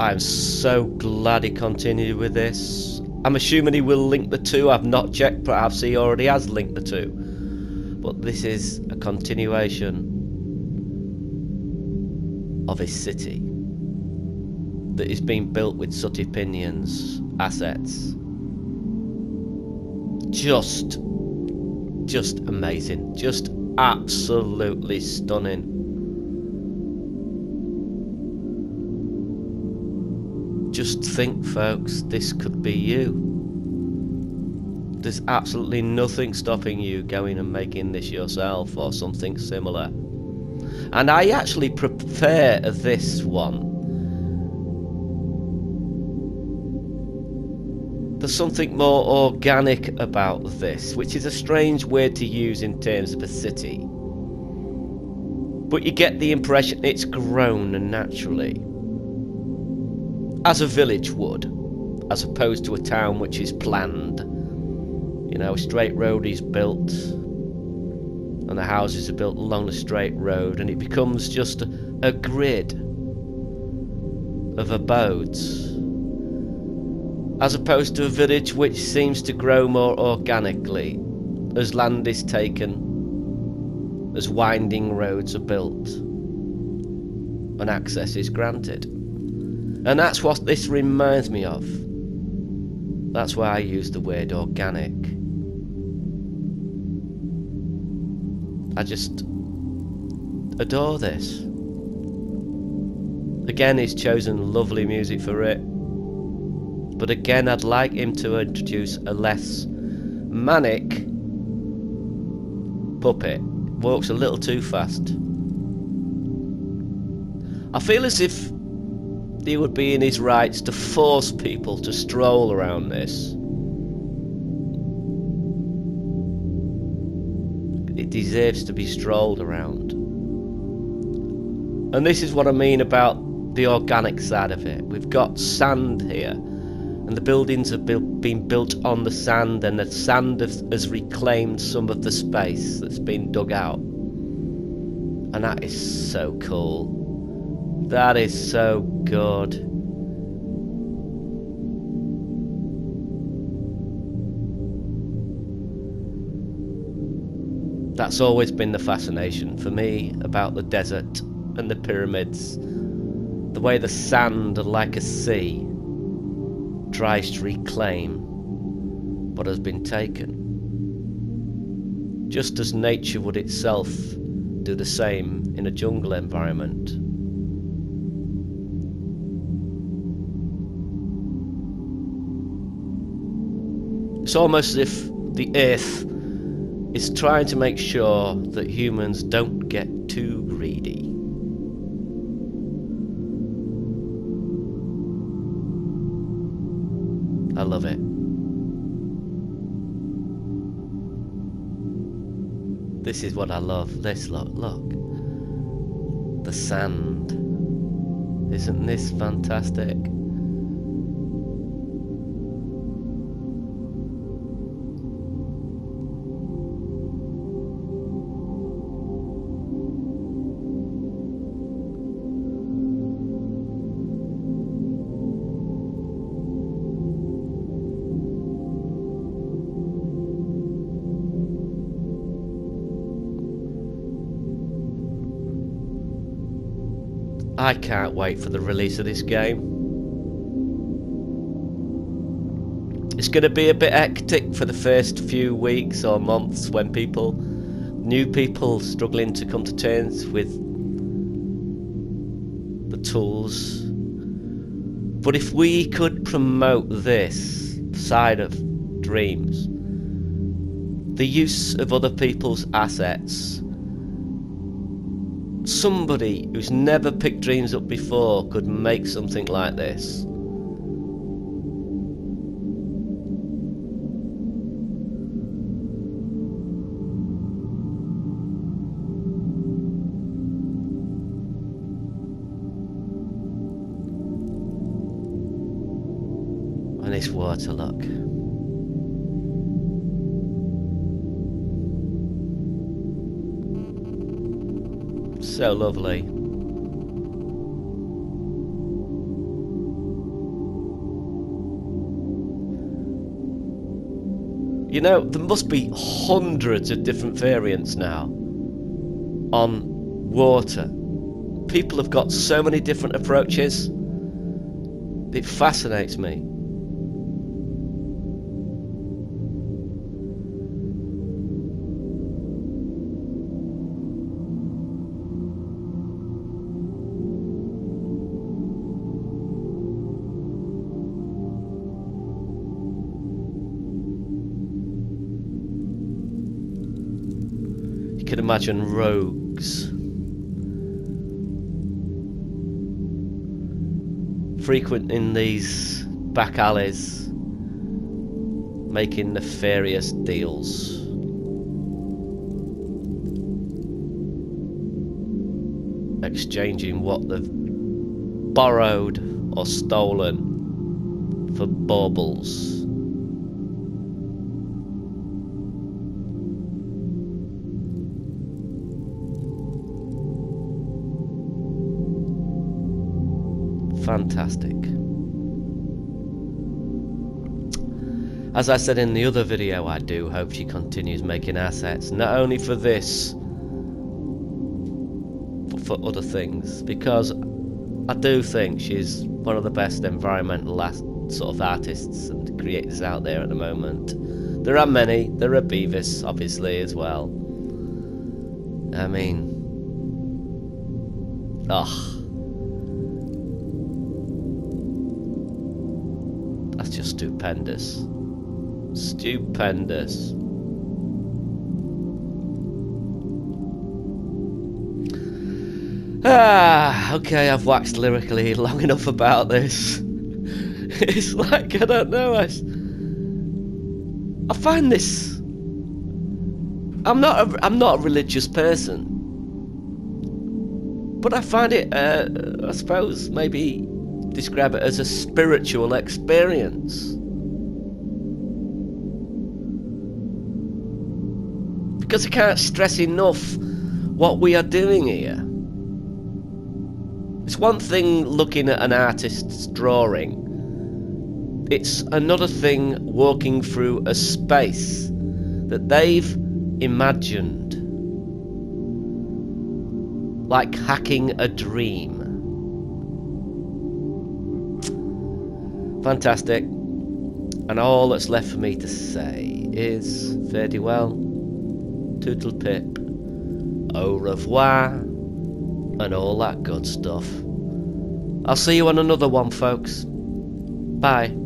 I'm so glad he continued with this. I'm assuming he will link the two. I've not checked, perhaps he already has linked the two. But this is a continuation of his city that is being built with Sooty Pinion's assets. Just amazing. Just absolutely stunning. Just think, folks, this could be you. There's absolutely nothing stopping you going and making this yourself or something similar. And I actually prefer this one. There's something more organic about this, which is a strange word to use in terms of a city. But you get the impression it's grown naturally, as a village would, as opposed to a town which is planned. You know, a straight road is built, and the houses are built along the straight road, and it becomes just a grid of abodes, as opposed to a village which seems to grow more organically as land is taken, as winding roads are built, and access is granted. And that's what this reminds me of. That's why I use the word organic. I just adore this. Again, he's chosen lovely music for it. But again, I'd like him to introduce a less manic puppet. Walks a little too fast. I feel as if he would be in his rights to force people to stroll around this. It deserves to be strolled around. And this is what I mean about the organic side of it. We've got sand here, and the buildings have been built on the sand, and the sand has reclaimed some of the space that's been dug out. And that is so cool. That is so good. That's always been the fascination for me about the desert and the pyramids. The way the sand, like a sea, tries to reclaim what has been taken. Just as nature would itself do the same in a jungle environment. It's almost as if the earth is trying to make sure that humans don't get too greedy. I love it. This is what I love. This, look. The sand. Isn't this fantastic? I can't wait for the release of this game. It's going to be a bit hectic for the first few weeks or months when new people struggling to come to terms with the tools. But if we could promote this side of Dreams, the use of other people's assets, somebody who's never picked Dreams up before could make something like this. And this water, look. So lovely. You know, there must be hundreds of different variants now on water. People have got so many different approaches. It fascinates me. You can imagine rogues frequenting these back alleys, making nefarious deals. Exchanging what they've borrowed or stolen for baubles. Fantastic. As I said in the other video, I do hope she continues making assets, not only for this, but for other things, because I do think she's one of the best environmental sort of artists and creators out there at the moment. There are many. There are Beavis, obviously, as well. I mean, that's just stupendous. Stupendous. Okay, I've waxed lyrically long enough about this. It's like, I don't know, I find this... I'm not a religious person, but I find it, I suppose, maybe describe it as a spiritual experience. Because I can't stress enough what we are doing here. It's one thing looking at an artist's drawing. It's another thing walking through a space that they've imagined. Like hacking a dream. Fantastic. And all that's left for me to say is fare thee well, toodle pip, au revoir, and all that good stuff. I'll see you on another one, folks. Bye.